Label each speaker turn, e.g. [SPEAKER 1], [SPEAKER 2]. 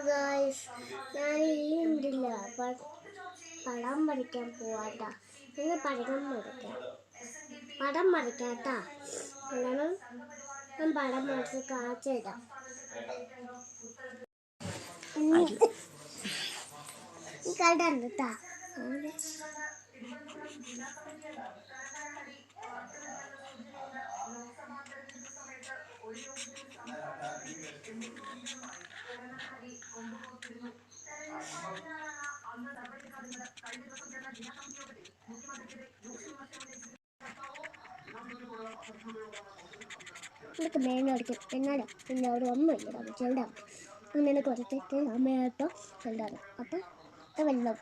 [SPEAKER 1] Guys, ഞാൻ ഈ ഉണ്ടില്ല പടം വരയ്ക്കാൻ പോവാട്ടാ. ഇന്ന് പടം വരയ്ക്കാട്ടാ. കാരണം ഞാൻ പടം വരച്ച് കാണിച്ചുതരാം. കണ്ടാ നിനക്ക് മേനോടിക്കും എന്നോട് ഒന്നുമില്ല ചെല്ലുക അങ്ങനെ കുറച്ചൊക്കെ അമ്മയായിട്ടോ ചെല്ലാണ് അപ്പം വെള്ളം